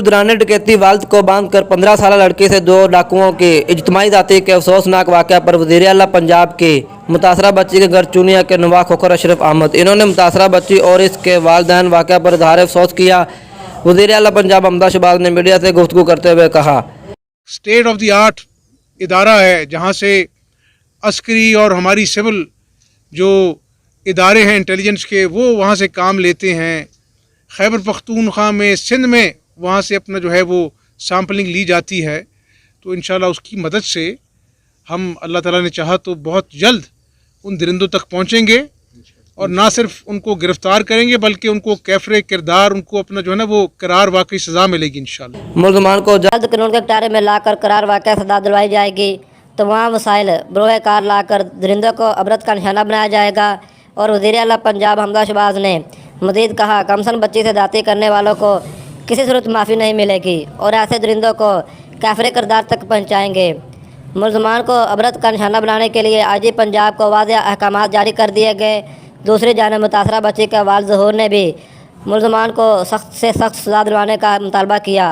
School दौरान डकैती वालद को बांध कर 15 साल लड़के से 2 डाकुओं के इज्तिमाई जाती के अफसोसनाक वाक़या पर वज़ीर आला पंजाब के मुतासरा बच्ची के घर चूनिया के नुमा खोखर अशरफ अहमद इन्होंने मुतासरा बच्ची और इसके वालिदैन वाक़या पर इज़हार अफसोस किया। वज़ीर आला पंजाब अहमद शहबाज ने मीडिया से गुफ्तगू करते हुए कहा, स्टेट ऑफ द आर्ट इदारा है जहाँ से अस्करी और हमारी सिविल जो इदारे हैं इंटेलिजेंस के वो वहाँ से काम लेते हैं। खैबर पख्तूनख्वा में, सिंध में वहाँ से अपना जो है वो सैम्पलिंग ली जाती है। तो इंशाल्लाह उसकी मदद से हम अल्लाह ताला ने चाहा तो बहुत जल्द उन दरिंदों तक पहुँचेंगे और ना सिर्फ उनको गिरफ्तार करेंगे बल्कि उनको कैफरे किरदार, उनको अपना जो है ना वो करार वाकई सज़ा मिलेगी इंशाल्लाह। मुलजमान को जल्द कानून के कटारे में लाकर करार वाक़या सजा दिलवाई जाएगी। तमाम वसाइल बरोए कार लाकर दरिंदों को अबरत का निशाना बनाया जाएगा। और वज़ीर आला पंजाब अहमद शहबाज ने मज़ीद कहा, कमसन बच्ची से जाती करने वालों को किसी सूरत माफ़ी नहीं मिलेगी और ऐसे दरिंदों को काफिर किरदार तक पहुँचाएँगे। मुलजमान को अबरत का निशाना बनाने के लिए IG पंजाब को वाज़ेह अहकाम जारी कर दिए गए। दूसरी जानब मुतासरा बच्ची के वालिद ज़हूर ने भी मुलजमान को सख्त से सख्त सज़ा दिलवाने का मुतालबा किया।